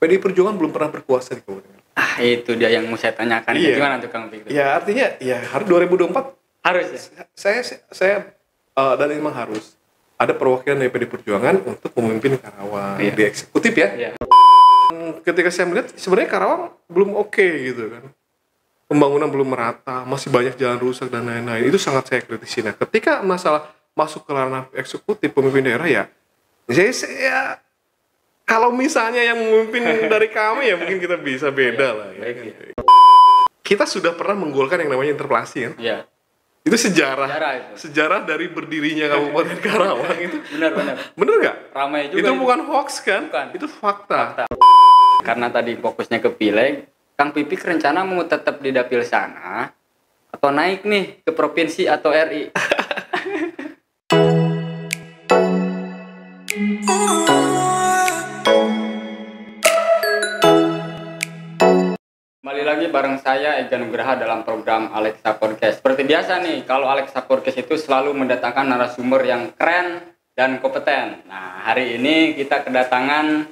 PDI Perjuangan belum pernah berkuasa di Kabupaten. Itu dia yang mau saya tanyakan. Iya. Gimana tuh Kang Pipik? Ya artinya ya harus 2024 Harus ya? saya dan memang harus ada perwakilan dari PDI Perjuangan untuk memimpin Karawang di eksekutif ya. Iya. Ketika saya melihat sebenarnya Karawang belum oke gitu kan. Pembangunan belum merata, masih banyak jalan rusak dan lain-lain. Itu sangat saya kritisi. Nah, ketika masalah masuk ke ranah eksekutif pemimpin daerah ya saya kalau misalnya yang memimpin dari kami ya mungkin kita bisa beda lah ya. Kita sudah pernah menggolkan yang namanya interpelasi kan. Iya. Itu sejarah Itu. sejarah dari berdirinya Kabupaten Karawang itu. Bener nggak? Ramai juga. Itu bukan hoax kan? Bukan. Itu fakta. Karena tadi fokusnya ke Pileg, Kang Pipik rencana mau tetap di dapil sana atau naik nih ke provinsi atau RI? Kembali lagi bareng saya Ega Nugraha dalam program Alexa Podcast. Seperti biasa nih, kalau Alexa Podcast itu selalu mendatangkan narasumber yang keren dan kompeten. Nah, hari ini kita kedatangan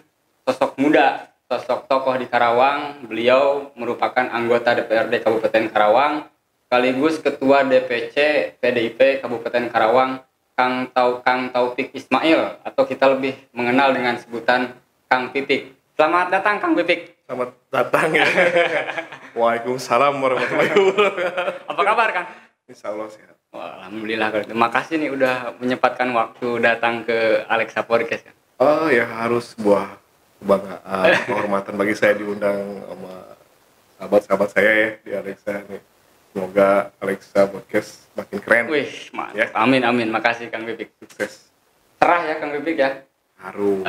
sosok muda, sosok tokoh di Karawang. Beliau merupakan anggota DPRD Kabupaten Karawang, sekaligus Ketua DPC PDIP Kabupaten Karawang, Kang Taufik Ismail, atau kita lebih mengenal dengan sebutan Kang Pipik. Selamat datang Kang Pipik. Selamat datang ya. Waalaikumsalam warahmatullahi wabarakatuh. Apa kabar Kang? Insya Allah sehat. Wah, alhamdulillah. Terima kasih nih udah menyempatkan waktu datang ke Alexa Podcast. Oh ya, harus sebuah kebanggaan, kehormatan bagi saya diundang sama sahabat-sahabat saya ya di Alexa nih. Semoga Alexa Podcast makin keren. Wih, mantap. Ya. Amin. Makasih Kang Pipik. Sukses. Cerah ya Kang Pipik ya. Harus.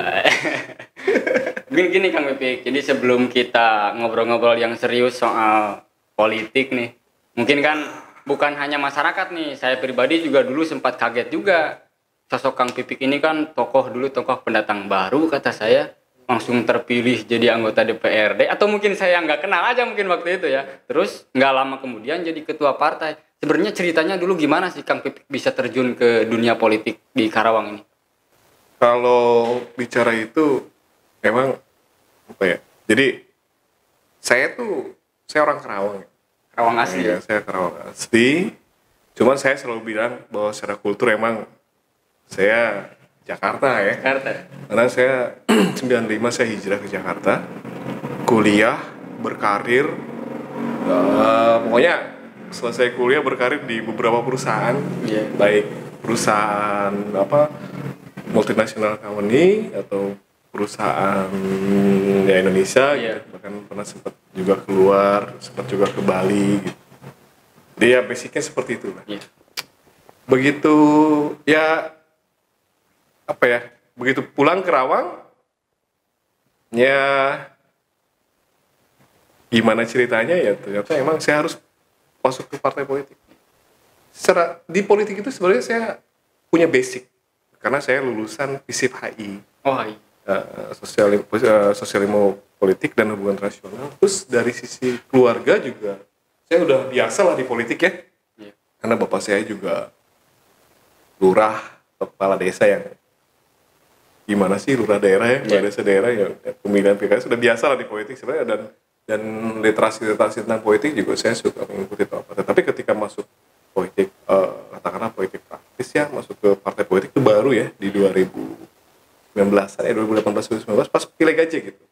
Gini Kang Pipik, jadi sebelum kita ngobrol-ngobrol yang serius soal politik nih, mungkin kan bukan hanya masyarakat nih, saya pribadi juga dulu sempat kaget juga. Sosok Kang Pipik ini kan tokoh pendatang baru kata saya, langsung terpilih jadi anggota DPRD, atau mungkin saya nggak kenal aja mungkin waktu itu ya. Terus nggak lama kemudian jadi ketua partai. Sebenarnya ceritanya dulu gimana sih Kang Pipik bisa terjun ke dunia politik di Karawang ini? Kalau bicara itu emang apa ya? Jadi saya orang Karawang. Karawang asli. Ya, saya Karawang asli. Cuman saya selalu bilang bahwa secara kultur emang saya Jakarta ya. Karena saya 95 saya hijrah ke Jakarta, kuliah, berkarir, pokoknya selesai kuliah berkarir di beberapa perusahaan, baik perusahaan multinasional company atau perusahaan di Indonesia, gitu. Bahkan pernah sempat juga keluar, sempat juga ke Bali gitu. Dia basicnya seperti itu lah. Begitu begitu pulang ke Karawang, ya gimana ceritanya ya ternyata emang saya harus masuk ke partai politik. Secara di politik itu sebenarnya saya punya basic karena saya lulusan FISIP HI. Sosialilmu politik dan hubungan internasional. Terus dari sisi keluarga juga saya udah biasa lah di politik ya. Karena bapak saya juga lurah, kepala desa yang gimana sih lurah daerah ya, kepala desa daerah ya, pemilihan PKS sudah biasa lah di politik sebenarnya, dan literasi tentang politik juga saya suka mengikuti apa. Tapi ketika masuk politik, katakanlah politik praktis ya, masuk ke partai politik itu baru ya di 2018 pas pileg aja gitu.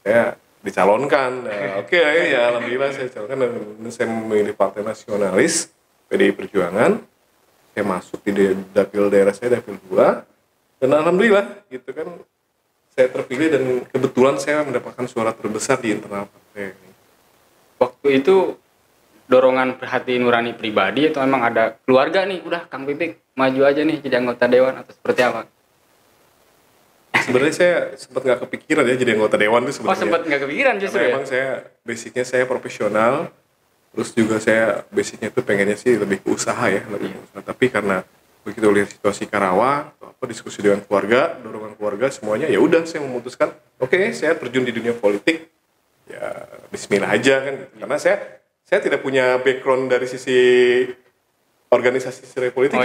Saya dicalonkan, alhamdulillah saya dicalonkan dan saya memilih Partai Nasionalis PDI Perjuangan. Saya masuk di dapil daerah saya, dapil 2, dan alhamdulillah gitu kan saya terpilih dan kebetulan saya mendapatkan suara terbesar di internal partai. Waktu itu dorongan hati nurani pribadi atau emang ada keluarga nih, udah Kang Pipik maju aja nih jadi anggota dewan atau seperti apa? Sebenarnya saya sempat nggak kepikiran ya jadi anggota dewan itu sebenarnya. Sempat nggak kepikiran justru ya? Emang saya basicnya saya profesional, terus juga saya basicnya itu pengennya sih lebih ke usaha ya, lebih ke usaha. Tapi karena begitu lihat situasi Karawang, diskusi dengan keluarga, dorongan keluarga semuanya, ya udah saya memutuskan, oke, saya terjun di dunia politik, ya Bismillah aja kan. Karena saya tidak punya background dari sisi organisasi politik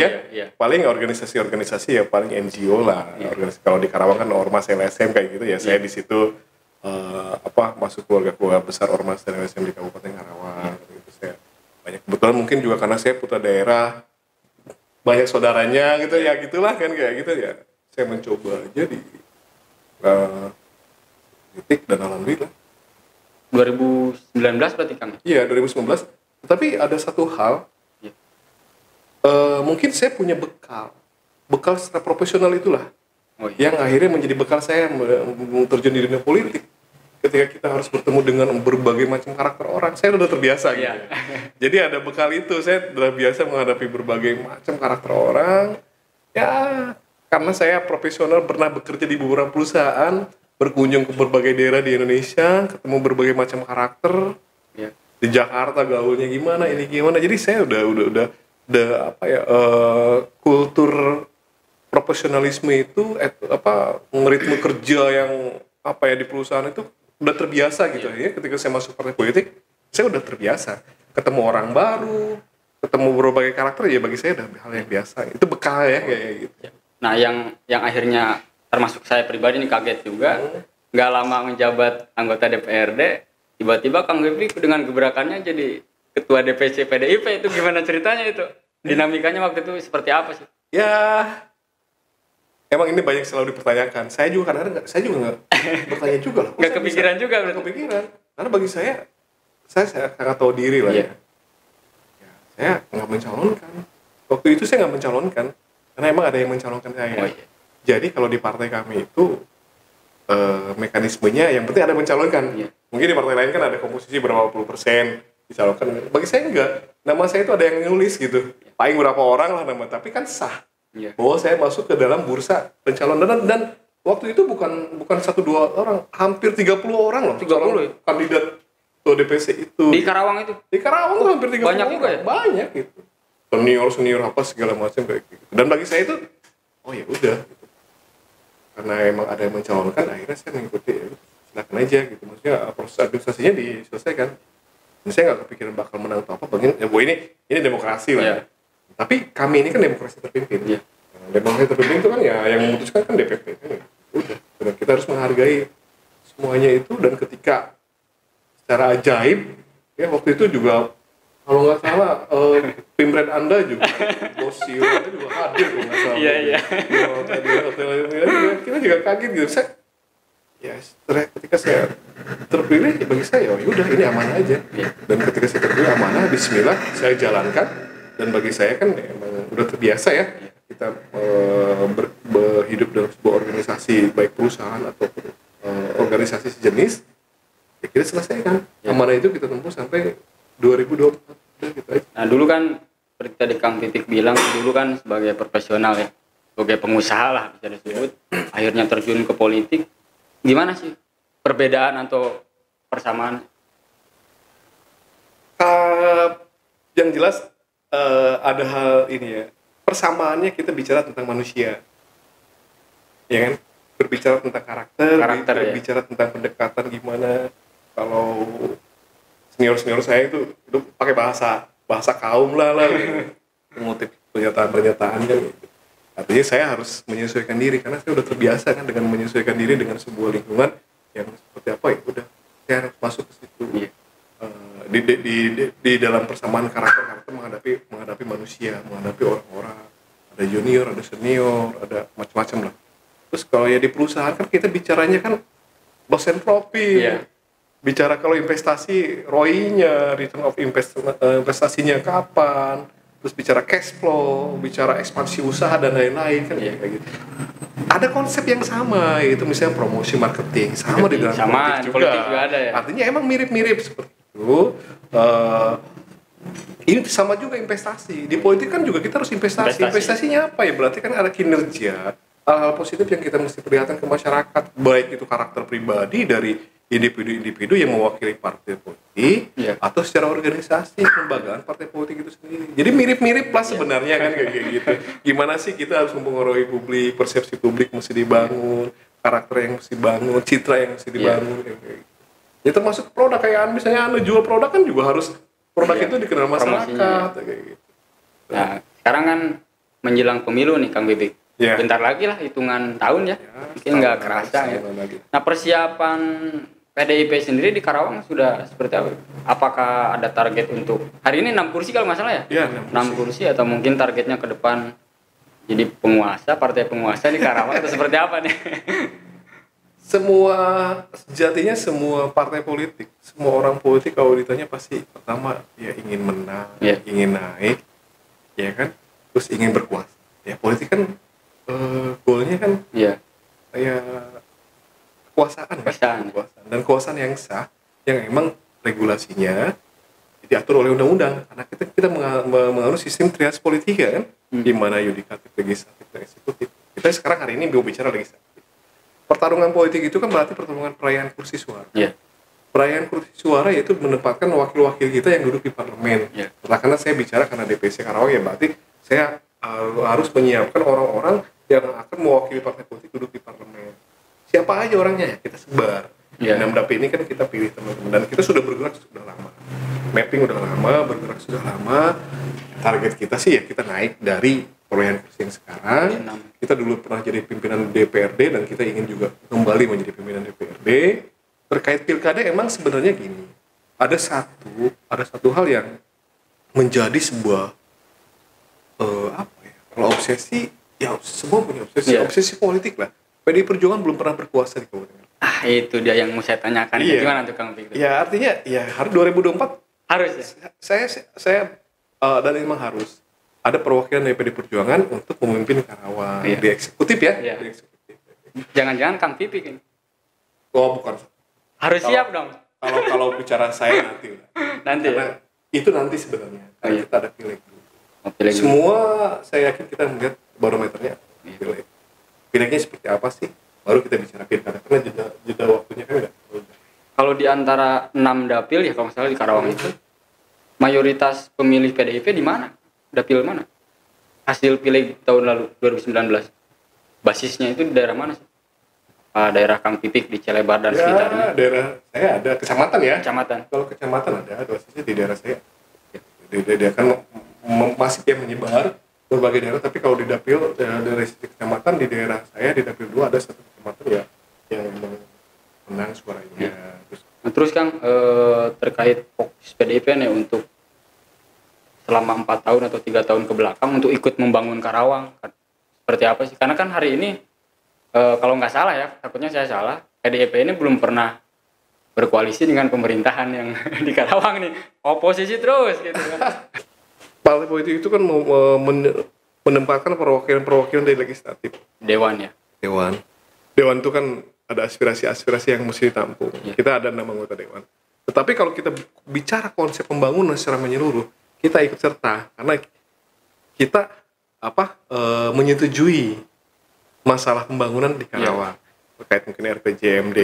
paling organisasi ya paling NGO lah. Kalau di Karawang kan ormas LSM kayak gitu ya, saya di situ masuk keluarga besar ormas dan LSM di Kabupaten Karawang gitu. Saya banyak, kebetulan mungkin juga karena saya putra daerah, banyak saudaranya gitu ya, gitulah kan kayak gitu ya. Saya mencoba aja di politik dan alhamdulillah 2019 berarti Kang? iya 2019. Tapi ada satu hal, mungkin saya punya bekal secara profesional itulah yang akhirnya menjadi bekal saya terjun di dunia politik. Ketika kita harus bertemu dengan berbagai macam karakter orang, saya udah terbiasa gitu. Jadi ada bekal itu, saya udah biasa menghadapi berbagai macam karakter orang. Ya, karena saya profesional, pernah bekerja di beberapa perusahaan, berkunjung ke berbagai daerah di Indonesia, ketemu berbagai macam karakter. Di Jakarta gaulnya gimana, ini gimana. Jadi saya udah apa ya, kultur profesionalisme itu ritme kerja yang apa ya di perusahaan itu udah terbiasa gitu ya. Ketika saya masuk partai politik, saya udah terbiasa ketemu orang baru, ketemu berbagai karakter, ya bagi saya udah hal yang biasa. Itu bekal ya kayak gitu. Nah, yang akhirnya termasuk saya pribadi ini kaget juga, nggak lama menjabat anggota DPRD, tiba-tiba Kang Bebik dengan gebrakannya jadi ketua DPC PDIP. Itu gimana ceritanya itu? Dinamikanya waktu itu seperti apa sih? Ya, emang ini banyak selalu dipertanyakan. Saya juga kadang-kadang saya juga nggak bertanya juga lah. Nggak kepikiran juga. Nggak kepikiran. Karena bagi saya sangat tahu diri lah ya. Saya nggak mencalonkan. Waktu itu saya nggak mencalonkan. Karena emang ada yang mencalonkan saya. Jadi kalau di partai kami itu mekanismenya yang penting ada mencalonkan. Mungkin di partai lain kan ada komposisi berapa puluh persen dicalonkan. Bagi saya enggak. Nama saya itu ada yang nulis gitu. Paling berapa orang lah nama, tapi kan sah. Bahwa saya masuk ke dalam bursa pencalonan dan waktu itu bukan 1-2 orang, hampir 30 orang loh. 30 kandidat ke DPC itu. Di Karawang itu? Di Karawang tuh hampir 30 banyak orang. Juga ya? Banyak gitu. Senior apa segala macam kayak gitu. Dan bagi saya itu, oh ya udah. Gitu. Karena emang ada yang mencalonkan, akhirnya saya mengikuti. Ya, silakan aja gitu. Maksudnya proses administrasinya diselesaikan. Dan saya nggak kepikiran bakal menang atau apa. Ini demokrasi lah. Ya. Tapi kami ini kan demokrasi terpimpin. Demokrasi terpimpin itu kan ya yang memutuskan kan DPP. Udah. Dan kita harus menghargai semuanya itu. Dan ketika secara ajaib, ya waktu itu juga kalau nggak salah Pimret Anda juga, Bos CEO Anda juga hadir kalau nggak salah. Iya. Di hotel kita juga kaget gitu. Ketika saya terpilih, bagi saya, udah ini aman aja. Dan ketika saya terpilih amanah, Bismillah, saya jalankan. Dan bagi saya kan emang udah terbiasa ya kita hidup dalam sebuah organisasi, baik perusahaan ataupun organisasi sejenis, ya kita selesaikan. Amanah itu kita tempuh sampai 2024. Gitu aja. Nah dulu kan seperti tadi Kang Titik bilang, dulu kan sebagai profesional ya, sebagai pengusaha lah bisa disebut, akhirnya terjun ke politik. Gimana sih perbedaan atau persamaan? Yang jelas ada hal ini ya, persamaannya kita bicara tentang manusia, ya kan, berbicara tentang karakter berbicara tentang pendekatan gimana. Kalau senior saya itu pakai bahasa kaum lah mengutip pernyataan-pernyataannya gitu. Artinya saya harus menyesuaikan diri karena saya udah terbiasa kan dengan menyesuaikan diri dengan sebuah lingkungan yang seperti apa, ya udah saya harus masuk ke situ. Di dalam persamaan karakter menghadapi manusia, menghadapi orang-orang, ada junior, ada senior, ada macam-macam lah. Terus kalau ya di perusahaan kan kita bicaranya kan loss and profit, bicara kalau investasi ROI-nya, return of investasinya kapan, terus bicara cash flow, bicara ekspansi usaha dan lain-lain kan kayak gitu. Ada konsep yang sama, itu misalnya promosi marketing sama di dalam politik juga ada ya. Artinya emang mirip-mirip seperti itu. Ini sama juga investasi. Di politik kan juga kita harus investasi. Investasinya apa ya? Berarti kan ada kinerja, hal-hal positif yang kita mesti perlihatkan ke masyarakat, baik itu karakter pribadi dari individu-individu yang mewakili partai politik atau secara organisasi kelembagaan partai politik itu sendiri. Jadi mirip-mirip lah sebenarnya kan kayak gitu. Gimana sih kita harus mempengaruhi publik, persepsi publik mesti dibangun, karakter yang mesti dibangun, citra yang mesti dibangun kayak gitu. Ya termasuk produk kayak misalnya Anda jual produk kan juga harus produk itu dikenal masyarakat kayak gitu. Nah, sekarang kan menjelang pemilu nih Kang Bebik. Bentar lagi lah hitungan tahun ya. Mungkin nggak kerasa ya. Nah, persiapan PDIP sendiri di Karawang sudah seperti apa? Apakah ada target untuk hari ini 6 kursi kalau nggak salah ya? Iya, 6 kursi atau mungkin targetnya ke depan jadi penguasa, partai penguasa di Karawang atau seperti apa nih? Sejatinya semua partai politik, semua orang politik kalau ditanya pasti pertama ya ingin menang, ingin naik, ya kan, terus ingin berkuasa. Ya politik kan goalnya kan ya kekuasaan. Dan kekuasaan yang sah, yang emang regulasinya diatur oleh undang-undang. Karena kita menganut sistem trias politika kan, di mana yudikatif, legislatif, dan eksekutif. Kita sekarang hari ini bicara legislatif. Pertarungan politik itu kan berarti pertarungan perayaan kursi suara. Perayaan kursi suara yaitu menempatkan wakil-wakil kita yang duduk di parlemen. Karena saya bicara karena DPC Karawang ya berarti saya harus menyiapkan orang-orang yang akan mewakili partai politik duduk di parlemen. Siapa aja orangnya ya kita sebar. 6 dapil ini kan kita pilih teman-teman dan kita sudah bergerak sudah lama. Mapping udah lama, bergerak sudah lama. Target kita sih ya kita naik dari perolehan kursi yang sekarang. Kita dulu pernah jadi pimpinan DPRD dan kita ingin juga kembali menjadi pimpinan DPRD. Terkait pilkada emang sebenarnya gini. Ada satu hal yang menjadi sebuah kalau obsesi ya semua punya obsesi politik lah. PDI Perjuangan belum pernah berkuasa di kabupaten. Itu dia yang mau saya tanyakan. Gimana tuh Kang Fikri? Ya artinya ya harus 2024 harus ya. Saya dan memang harus ada perwakilan dari PDI Perjuangan untuk memimpin Karawang di eksekutif ya. Di eksekutif. Jangan-jangan Kang Pipik ini. Oh bukan. Harus siap dong. Kalau bicara saya nanti. Karena itu nanti sebenarnya. Kita ada pileg dulu. Semua saya yakin kita melihat barometernya pileg. Pilegnya seperti apa sih? Baru kita bicara pilkada karena jeda waktunya kan udah. Kalau di antara 6 dapil ya kalau misalnya di Karawang itu mayoritas pemilih PDIP di mana? Dapil mana? Hasil pileg tahun lalu 2019. Basisnya itu di daerah mana sih? Daerah Kang Pipik di Celebar dan sekitarnya. Daerah saya ada kecamatan ya. Kecamatan. Kalau kecamatan ada basisnya di daerah saya. Dia kan masih yang menyebar berbagai daerah, tapi kalau di dapil dari kecamatan di daerah saya di dapil 2 ada satu kecamatan ya yang menang suaranya. Terus Kang terkait fokus PDIP nih untuk selama 4 tahun atau 3 tahun ke belakang untuk ikut membangun Karawang seperti apa sih? Karena kan hari ini kalau nggak salah ya, takutnya saya salah, PDIP ini belum pernah berkoalisi dengan pemerintahan yang di Karawang nih, oposisi terus gitu kan. Partai politik itu kan menempatkan perwakilan dari legislatif. Dewan ya. Dewan itu kan ada aspirasi yang mesti ditampung. Kita ada 6 anggota dewan. Tetapi kalau kita bicara konsep pembangunan secara menyeluruh, kita ikut serta karena kita menyetujui masalah pembangunan di Karawang terkait mungkin RPJMD,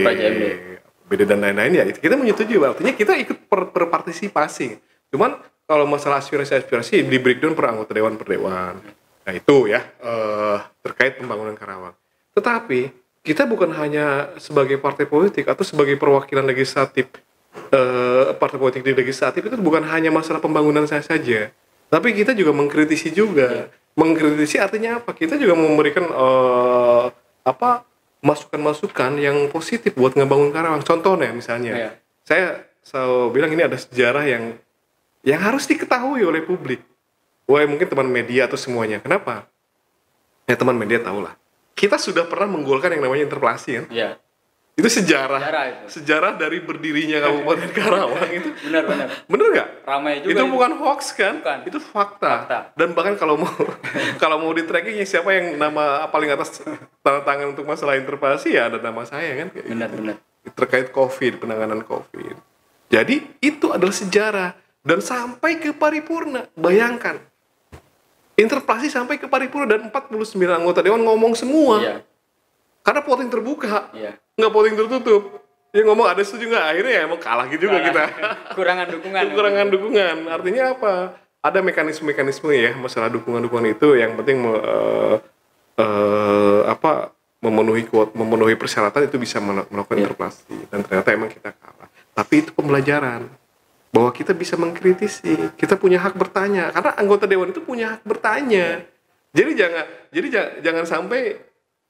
BD dan lain-lain ya itu kita menyetujui, artinya kita ikut berpartisipasi. Cuman kalau masalah aspirasi di breakdown per anggota dewan per dewan. Nah itu ya terkait pembangunan Karawang. Tetapi kita bukan hanya sebagai partai politik atau sebagai perwakilan legislatif partai politik di legislatif itu bukan hanya masalah pembangunan saja. Tapi kita juga mengkritisi juga. Mengkritisi artinya apa? Kita juga memberikan masukan-masukan yang positif buat ngebangun Karawang. Contohnya misalnya, saya selalu bilang ini ada sejarah yang harus diketahui oleh publik. Wah mungkin teman media atau semuanya. Kenapa? Ya teman media tahulah. Kita sudah pernah menggolkan yang namanya interpelasi kan? Iya. Itu sejarah dari berdirinya Kabupaten Karawang itu. Benar nggak? Ramai juga. Itu bukan hoax kan? Bukan. Itu fakta. Dan bahkan kalau mau di tracking siapa yang nama paling atas tanda tangan untuk masalah interpelasi ya ada nama saya kan? Benar. Terkait COVID, penanganan COVID. Jadi itu adalah sejarah. Dan sampai ke paripurna, bayangkan. Interpelasi sampai ke paripurna dan 49 anggota dewan ngomong semua. Iya. Karena voting terbuka, nggak voting tertutup. Dia ngomong ada setuju nggak, akhirnya ya emang kalah gitu juga kita. Kurangan dukungan. Artinya apa? Ada mekanisme ya masalah dukungan itu yang penting memenuhi persyaratan itu bisa melakukan interpelasi dan ternyata emang kita kalah. Tapi itu pembelajaran. Bahwa kita bisa mengkritisi, kita punya hak bertanya, karena anggota dewan itu punya hak bertanya. Jadi jangan sampai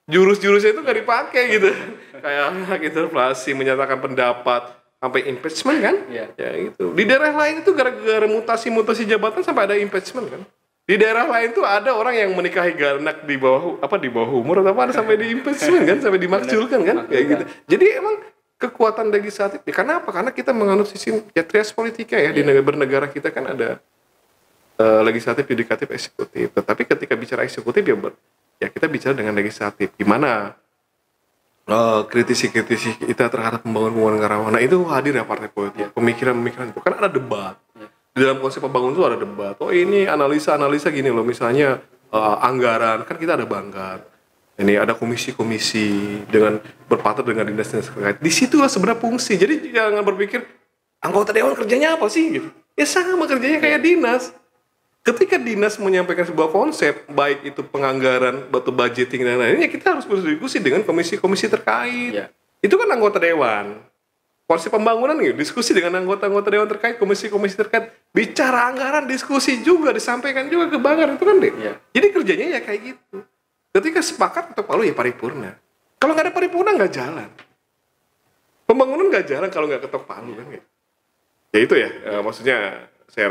jurus-jurusnya itu nggak dipakai gitu. Kayak hak interpelasi, menyatakan pendapat, sampai impeachment kan? Iya. Ya gitu. Di daerah lain itu gara-gara mutasi jabatan sampai ada impeachment kan? Di daerah lain tuh ada orang yang menikahi anak di bawah umur atau apa, ada sampai di impeachment kan, sampai dimakzulkan kan, kayak gitu. Jadi emang kekuatan legislatif. Ya, karena apa? Karena kita menganut sistem ya trias politika ya, di bernegara kita kan ada legislatif, yudikatif, eksekutif. Tetapi ketika bicara eksekutif ya kita bicara dengan legislatif. Gimana kritisi kita terhadap pembangunan Karawang. Nah itu hadir ya partai politik. Pemikiran-pemikiran itu kan ada debat. Di dalam konsep pembangunan itu ada debat. Oh ini analisa gini loh, misalnya anggaran, kan kita ada Banggar. Ini ada komisi-komisi dengan berpartner dengan dinas-dinas terkait. Di situlah sebenarnya fungsi. Jadi jangan berpikir anggota dewan kerjanya apa sih gitu. Ya sama kerjanya kayak dinas. Ketika dinas menyampaikan sebuah konsep, baik itu penganggaran, budgeting dan lainnya, kita harus berdiskusi dengan komisi-komisi terkait. Ya. Itu kan anggota dewan. Konsep pembangunan gitu, diskusi dengan anggota-anggota dewan terkait, komisi-komisi terkait, bicara anggaran, diskusi juga, disampaikan juga ke Banggar, itu kan deh. Ya. Jadi kerjanya ya kayak gitu. Ketika sepakat ketok palu ya paripurna. Kalau nggak ada paripurna nggak jalan. Pembangunan nggak jalan kalau nggak ketok palu kan gitu. Ya itu ya, maksudnya saya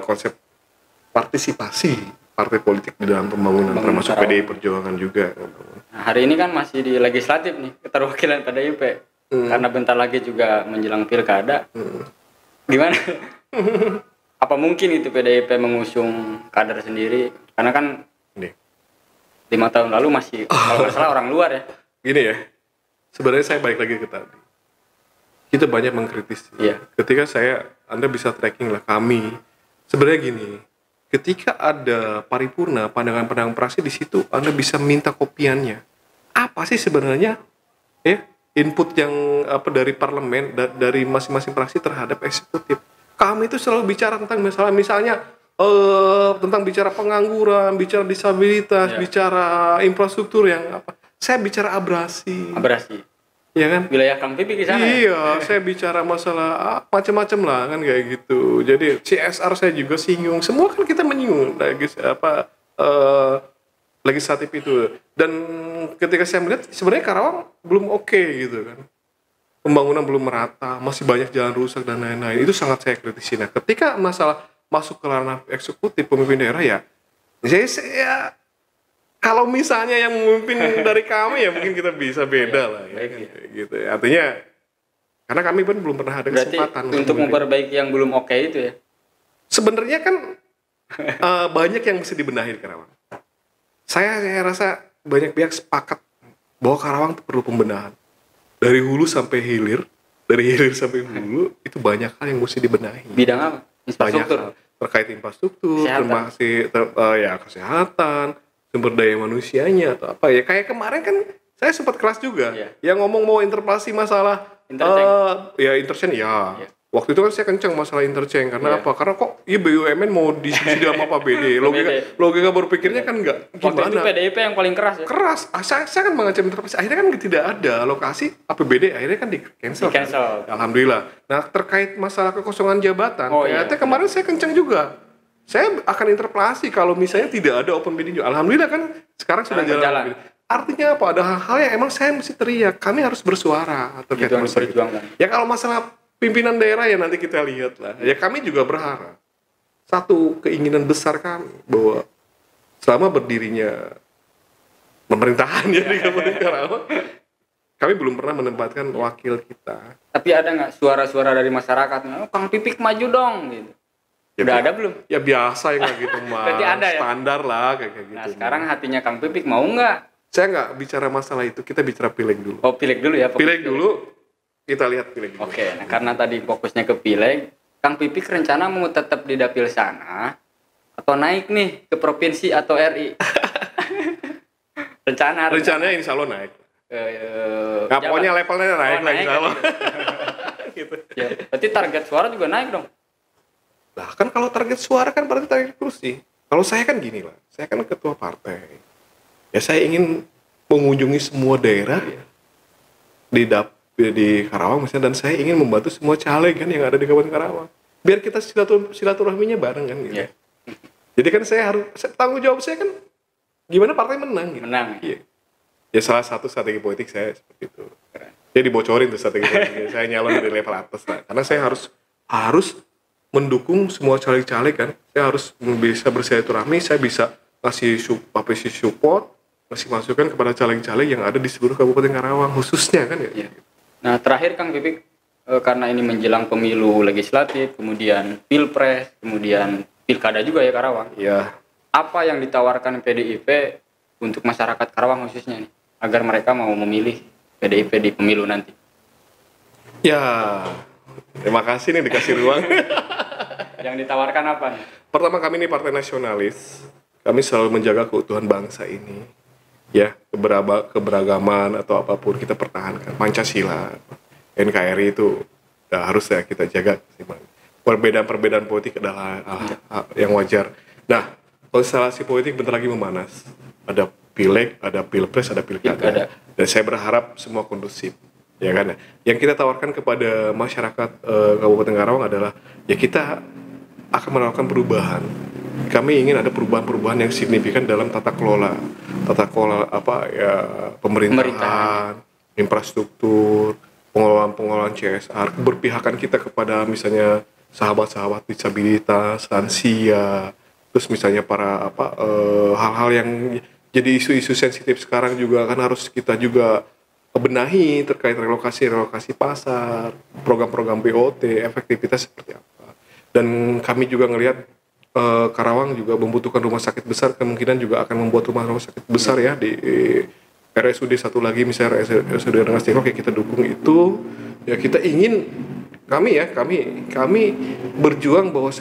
konsep partisipasi partai politik di dalam pembangunan termasuk PDI Perjuangan juga. Nah, hari ini kan masih di legislatif nih, keterwakilan PDIP. Karena bentar lagi juga menjelang pilkada. Gimana? Apa mungkin itu PDIP mengusung kader sendiri? Karena kan 5 tahun lalu masih kalau nggak salah orang luar ya. Gini ya, sebenarnya saya balik lagi ke tadi. Kita banyak mengkritisi. Iya. Ketika Anda bisa tracking lah kami. Sebenarnya gini, ketika ada paripurna, pandangan-pandangan praksi di situ, Anda bisa minta kopiannya. Apa sih sebenarnya ya input yang dari parlemen, dari masing-masing praksi terhadap eksekutif? Kami itu selalu bicara tentang misalnya tentang bicara pengangguran, bicara disabilitas, bicara infrastruktur yang apa. Saya bicara abrasi. Ya kan? Wilayah Kang Pipi di sana. Iya, saya bicara masalah macam-macam lah kan kayak gitu. Jadi CSR saya juga singgung. Semua kan kita menyinggung legislatif itu. Dan ketika saya melihat sebenarnya Karawang belum oke gitu kan. Pembangunan belum merata, masih banyak jalan rusak dan lain-lain. Itu sangat saya kritisi. Nah, ketika masalah masuk ke ranah eksekutif pemimpin daerah ya saya kalau misalnya yang memimpin dari kami ya mungkin kita bisa beda lah ya, kan? Gitu ya. Artinya karena kami pun belum pernah ada kesempatan untuk memperbaiki yang belum oke itu ya. Sebenarnya kan banyak yang mesti dibenahi di Karawang. Saya rasa banyak pihak sepakat bahwa Karawang itu perlu pembenahan dari hulu sampai hilir, sampai hulu itu banyak hal yang mesti dibenahi. Bidang apa? Infrastruktur. Banyak hal terkait infrastruktur, kesehatan, sumber daya manusianya atau apa ya. Kayak kemarin kan saya sempat kelas juga yang ngomong mau interpelasi masalah interchange ya. Waktu itu kan saya kencang masalah interchange karena apa? Karena kok BUMN mau diskusi dalam apa BD. Logika berpikirnya kan enggak gimana. Waktu itu PDIP yang paling keras ya. Saya kan mengancam interpelasi. Akhirnya kan tidak ada alokasi APBD, akhirnya kan di cancel. Kan? Alhamdulillah. Nah, terkait masalah kekosongan jabatan, ternyata kemarin saya kencang juga. Saya akan interpelasi kalau misalnya tidak ada open bidding. Alhamdulillah kan sekarang sudah jalan. Artinya apa? Ada hal-hal yang emang saya mesti teriak. Kami harus bersuara terkait masalah itu. Ya kalau masalah pimpinan daerah ya nanti kita lihat lah. Ya kami juga berharap. Satu keinginan besar kami bahwa selama berdirinya pemerintahan ya di Kabupaten Karawang, kami belum pernah menempatkan wakil kita. Tapi ada nggak suara-suara dari masyarakat? Kang Pipik maju dong gitu. Ya, udah ada belum? Ya biasa yang kayak gitu mah. Berarti ada ya? Standar lah kayak gitu. Nah sekarang hatinya Kang Pipik mau nggak? Saya nggak bicara masalah itu, kita bicara pileg dulu. Oh pileg dulu ya? Pileg dulu, kita lihat pileg dulu. Oke, nah karena tadi fokusnya ke pileg, Kang Pipik rencana mau tetap di dapil sana atau naik nih ke provinsi atau RI? Rencananya insya Allah naik. Nah, pokoknya levelnya naik lah insya Allah. Gitu. Ya, berarti target suara juga naik dong? Lah kan kalau target suara kan berarti target kursi. Kalau saya kan gini lah, saya kan ketua partai. Ya saya ingin mengunjungi semua daerah di Karawang misalnya, dan saya ingin membantu semua caleg kan yang ada di Kabupaten Karawang. Biar kita silaturahminya bareng kan gitu. Yeah. Jadi kan tanggung jawab saya kan gimana partai menang gitu. Menang. Iya. Ya salah satu strategi politik saya seperti itu. Jadi dibocorin tuh strategi politik. Saya nyalon dari level atas lah. Karena saya harus mendukung semua caleg-caleg kan. Saya harus bisa bersilaturahmi, saya bisa ngasih apresiasi support, ngasih masukan kepada caleg-caleg yang ada di seluruh Kabupaten Karawang khususnya kan ya. Nah terakhir Kang Pipik, karena ini menjelang pemilu legislatif, kemudian pilpres, kemudian pilkada juga ya Karawang. Iya. Apa yang ditawarkan PDIP untuk masyarakat Karawang khususnya nih, agar mereka mau memilih PDIP di pemilu nanti? Ya, terima kasih nih dikasih ruang. Yang ditawarkan apa nih? Pertama, kami ini partai nasionalis. Kami selalu menjaga keutuhan bangsa ini. Ya, keberagaman atau apapun kita pertahankan. Pancasila, NKRI itu harus ya kita jaga. Perbedaan-perbedaan politik adalah yang wajar. Nah, konstelasi politik bentar lagi memanas. Ada pileg, ada pilpres, ada pilkada. Dan saya berharap semua kondusif. Ya kan? Yang kita tawarkan kepada masyarakat Kabupaten Karawang adalah ya kita akan melakukan perubahan. Kami ingin ada perubahan-perubahan yang signifikan dalam tata kelola pemerintahan, infrastruktur, pengelolaan CSR, keberpihakan kita kepada misalnya sahabat-sahabat disabilitas, lansia, terus misalnya para hal-hal yang jadi isu-isu sensitif sekarang juga kan harus kita juga benahi terkait relokasi pasar, program-program BOT, efektivitas seperti apa. Dan kami juga ngelihat Karawang juga membutuhkan rumah sakit besar, kemungkinan juga akan membuat rumah sakit besar ya di RSUD satu lagi, misalnya RSUD Rengas Dengklok, ya kita dukung itu. Ya kita ingin kami berjuang bahwa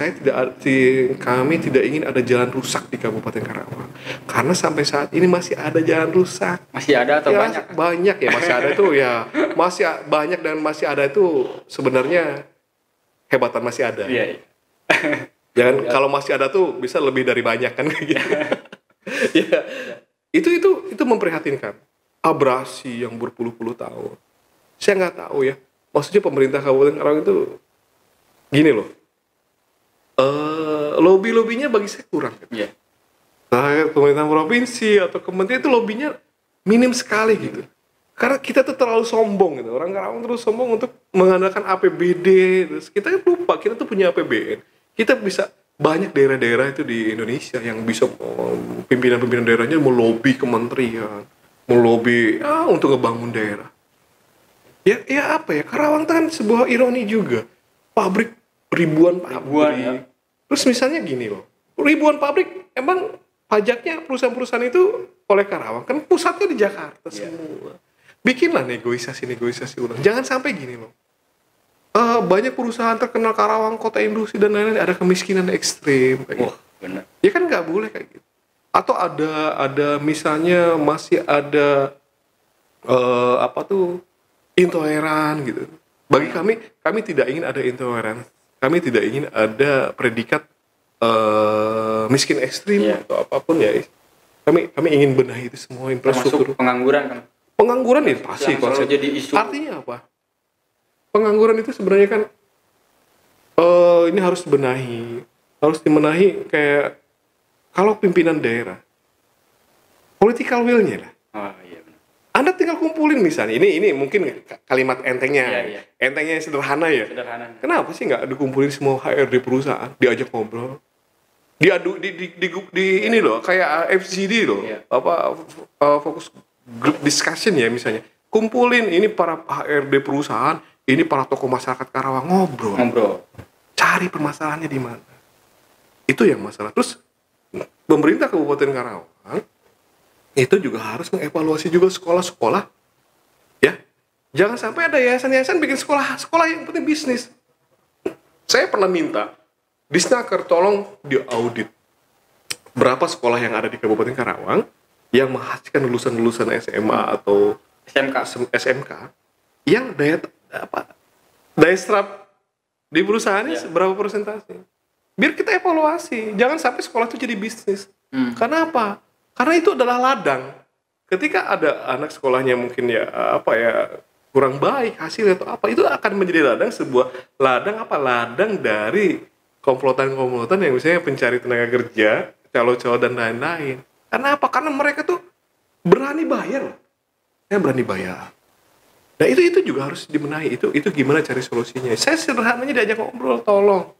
kami tidak ingin ada jalan rusak di Kabupaten Karawang, karena sampai saat ini masih ada jalan rusak. Masih ada atau ya, banyak ya, masih ada itu ya, masih banyak, dan masih ada itu sebenarnya hebatan masih ada. Iya. Jangan kalau masih ada tuh bisa lebih dari banyak kan kayak gitu. Ya, itu memprihatinkan. Abrasi yang berpuluh-puluh tahun. Saya nggak tahu ya. Maksudnya pemerintah Kabupaten Karawang itu gini loh. Lobby-lobbynya bagi saya kurang. Iya. Nah, pemerintah provinsi atau kementerian itu lobbynya minim sekali gitu. Karena kita tuh terlalu sombong gitu. Orang Karawang terus sombong untuk mengandalkan APBD. Terus kita lupa kita tuh punya APBN. Kita bisa banyak daerah-daerah itu di Indonesia yang bisa pimpinan-pimpinan daerahnya melobi kementerian, melobi untuk ngebangun daerah. Ya apa ya, Karawang kan sebuah ironi juga. Pabrik, ribuan pabrik. Ya. Terus misalnya gini loh, ribuan pabrik, emang pajaknya perusahaan-perusahaan itu oleh Karawang, kan pusatnya di Jakarta semua. Bikinlah negosiasi ulang. Jangan sampai gini loh. Banyak perusahaan terkenal Karawang, kota industri dan lain-lain, ada kemiskinan ekstrim. Benar. Ya kan nggak boleh kayak gitu. Atau ada misalnya masih ada intoleran gitu. Bagi kami tidak ingin ada intoleran. Kami tidak ingin ada predikat miskin ekstrim atau apapun ya. Kami ingin benahi itu semua infrastruktur. Termasuk pengangguran kan. Pengangguran ya pasti konsep. Jadi isu. Artinya apa? Pengangguran itu sebenarnya kan ini harus dibenahi kayak kalau pimpinan daerah political will-nya lah. Oh iya benar. Anda tinggal kumpulin misalnya. Ini mungkin kalimat entengnya. Iya. Entengnya sederhana ya. Sederhana. Kenapa sih nggak dikumpulin semua HRD perusahaan, diajak ngobrol? Diadu di ini loh, kayak FGD loh. Iya. Fokus group discussion ya misalnya. Kumpulin ini para HRD perusahaan, ini para tokoh masyarakat Karawang, ngobrol. Cari permasalahannya di mana. Itu yang masalah. Terus pemerintah Kabupaten Karawang itu juga harus mengevaluasi juga sekolah-sekolah. Ya. Jangan sampai ada yayasan-yayasan bikin sekolah yang penting bisnis. Saya pernah minta Disnaker tolong diaudit berapa sekolah yang ada di Kabupaten Karawang yang menghasilkan lulusan SMA atau SMK yang daya serap di perusahaannya berapa persentase. Biar kita evaluasi. Jangan sampai sekolah itu jadi bisnis. Karena apa? Karena itu adalah ladang. Ketika ada anak sekolahnya mungkin kurang baik hasilnya atau apa, itu akan menjadi ladang dari komplotan yang misalnya pencari tenaga kerja, calo-calo dan lain-lain. Karena apa? Karena mereka tuh berani bayar. saya berani bayar. Nah itu juga harus dibenahi. Itu gimana cari solusinya. Saya sederhananya diajak ngobrol, tolong.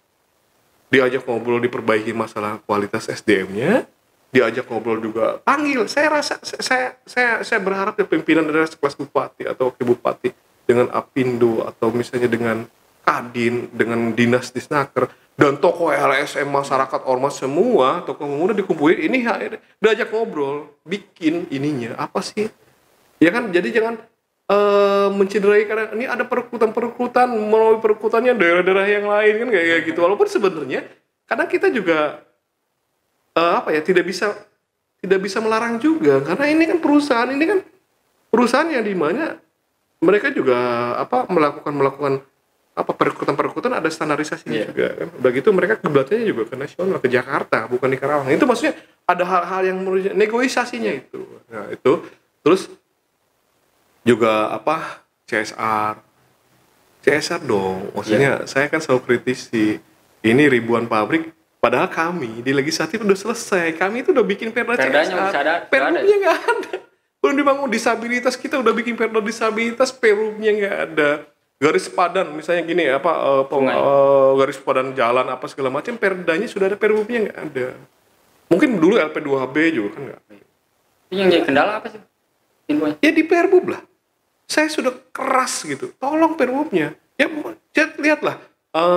Diajak ngobrol diperbaiki masalah kualitas SDM-nya, diajak ngobrol juga panggil. Saya berharap ya pimpinan dari sekelas bupati atau wakil bupati dengan Apindo atau misalnya dengan Kadin, dengan dinas Disnaker dan tokoh LSM masyarakat ormas semua, tokoh pemuda dikumpulin, ini diajak ngobrol, bikin ininya apa sih? Ya kan, jadi jangan mencederai karena ini ada perekrutan melalui perekrutannya daerah-daerah yang lain kan kayak gitu. Walaupun sebenarnya kadang kita juga tidak bisa melarang juga karena ini kan perusahaan yang di mana mereka juga melakukan perekrutan ada standarisasinya juga kan. Begitu mereka kiblatnya juga ke nasional, ke Jakarta, bukan di Karawang. Itu maksudnya ada hal-hal yang negosiasinya itu. Nah, itu terus juga CSR dong. Maksudnya saya kan selalu kritisi ini ribuan pabrik padahal kami di legislatif udah selesai. Kami itu udah bikin perda CSR. Perumnya enggak ada. Belum dibangun disabilitas, kita udah bikin perda disabilitas, perumnya enggak ada. Garis padan misalnya gini garis padan jalan apa segala macam perdanya sudah ada, perumnya nggak ada. Mungkin dulu LP2HB juga kan nggak ada. Yang jadi kendala apa sih infonya? Ya di perbub lah. Saya sudah keras gitu, tolong perbubnya ya lihatlah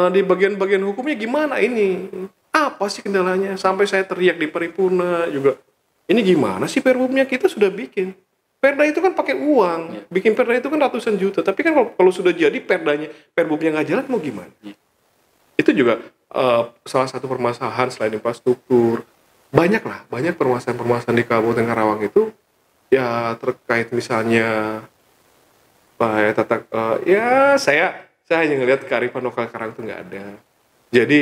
di bagian-bagian hukumnya gimana ini, apa sih kendalanya sampai saya teriak di paripurna juga, ini gimana sih perbubnya, kita sudah bikin. Perda itu kan pakai uang, bikin perda itu kan ratusan juta. Tapi kan kalau sudah jadi perbubnya nggak jalan mau gimana? Itu juga salah satu permasalahan selain infrastruktur. Banyak permasalahan di Kabupaten Karawang itu ya terkait misalnya saya hanya ngelihat kearifan lokal Karawang itu nggak ada. Jadi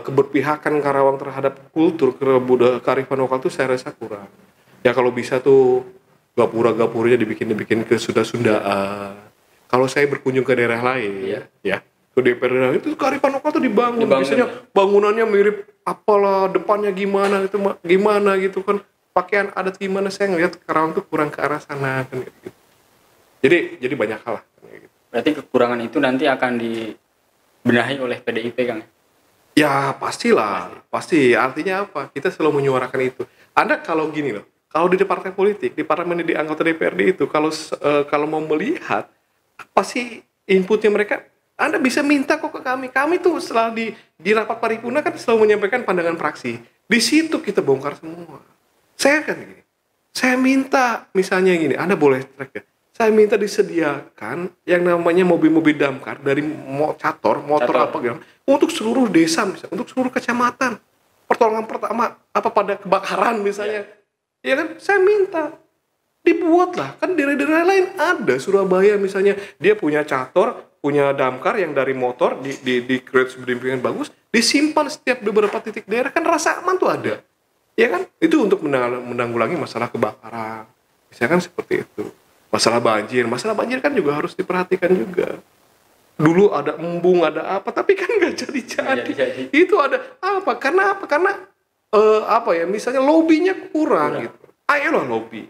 keberpihakan Karawang terhadap kultur kearifan lokal itu saya rasa kurang. Ya kalau bisa tuh gapura-gapuranya dibikin ke Sunda-Sundaan. Kalau saya berkunjung ke daerah lain, ya ke DPR itu kearifan lokal tuh dibangun. Biasanya bangunannya mirip apalah, depannya gimana gitu kan, pakaian adat gimana. Saya ngelihat Karawang tuh kurang ke arah sana kan gitu. Jadi banyak hal lah. Gitu. Berarti kekurangan itu nanti akan dibenahi oleh PDIP Kang? Ya pastilah, pasti. Artinya apa? Kita selalu menyuarakan itu. Anda kalau gini loh. Kalau di partai politik, di parlemen, di anggota DPRD itu, kalau mau melihat apa sih inputnya mereka, Anda bisa minta kok ke kami. Kami tuh setelah di rapat paripurna kan selalu menyampaikan pandangan fraksi. Di situ kita bongkar semua. Saya kan gini, saya minta misalnya gini, Anda boleh track ya. Saya minta disediakan yang namanya mobil-mobil damkar dari motor apa gitu, untuk seluruh desa misalnya, untuk seluruh kecamatan. Pertolongan pertama pada kebakaran misalnya. Ya kan, saya minta dibuatlah, kan daerah-daerah lain ada. Surabaya misalnya, dia punya cator, punya damkar yang dari motor di create sedemikian bagus, disimpan setiap beberapa titik daerah, kan rasa aman tuh ada. Ya kan, itu untuk menanggulangi masalah kebakaran. Misalkan seperti itu. Masalah banjir kan juga harus diperhatikan juga. Dulu ada embung, ada apa, tapi kan nggak jadi. Itu ada apa? Karena misalnya lobbynya kurang gitu. Ayolah lobby.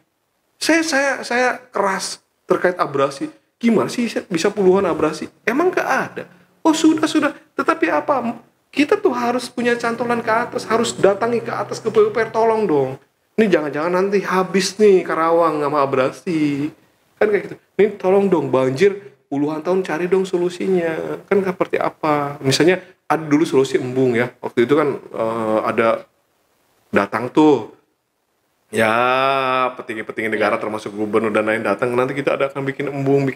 Saya keras terkait abrasi. Gimana sih bisa puluhan abrasi? Emang nggak ada? Oh sudah. Tetapi apa? Kita tuh harus punya cantolan ke atas, harus datangi ke atas ke PUPR, tolong dong. Ini jangan-jangan nanti habis nih Karawang sama abrasi. Kan kayak gitu. Ini tolong dong, banjir puluhan tahun, cari dong solusinya. Kan seperti apa? Misalnya ada dulu solusi embung ya. Waktu itu kan ada datang tuh ya petinggi-petinggi negara termasuk gubernur dan lain datang, nanti kita akan bikin embung.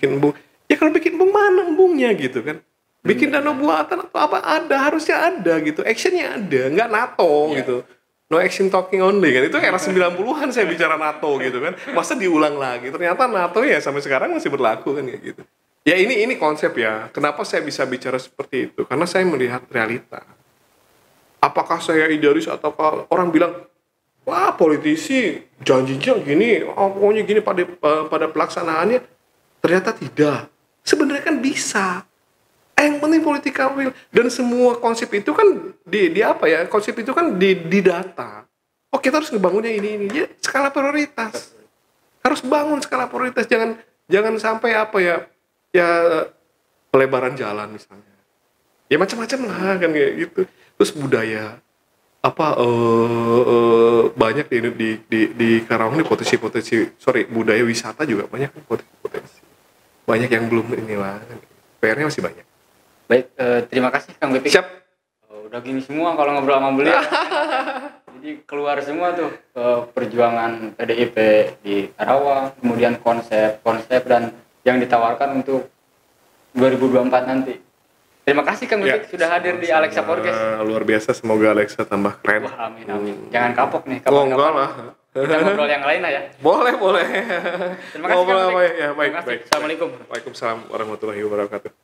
Ya kalau bikin embung mana embungnya gitu kan, bikin danau buatan atau apa, harusnya ada gitu, actionnya ada, nggak NATO gitu, no action talking only kan. Itu era 90-an saya bicara NATO gitu kan, masa diulang lagi, ternyata NATO ya sampai sekarang masih berlaku kan kayak gitu. Ya ini konsep ya, kenapa saya bisa bicara seperti itu, karena saya melihat realita. Apakah saya idealis atau orang bilang, wah politisi janjinya gini, pokoknya gini pada pelaksanaannya, ternyata tidak. Sebenarnya kan bisa. Yang penting political will, dan semua konsep itu kan konsep itu kan di data. Oh kita harus ngebangunnya ini ya skala prioritas. harus bangun skala prioritas, jangan sampai apa ya pelebaran jalan misalnya, ya macam-macam lah kan kayak gitu. Terus budaya banyak di Karawang ini budaya wisata juga banyak potensi banyak yang belum inilah, PR-nya masih banyak. Baik, terima kasih Kang Bipik. Siap. Udah gini semua kalau ngobrol sama beliau. Jadi keluar semua tuh perjuangan PDIP di Karawang, kemudian konsep dan yang ditawarkan untuk 2024 nanti. Terima kasih Kang Bipik sudah hadir di Alexa Podcast. Luar biasa, semoga Alexa tambah keren. Wah, amin. Jangan kapok nih. Enggak lah. Kita ngobrol yang lain lah ya. Boleh. Terima kasih Kang Bipik. Ya, baik. Assalamualaikum. Waalaikumsalam warahmatullahi wabarakatuh.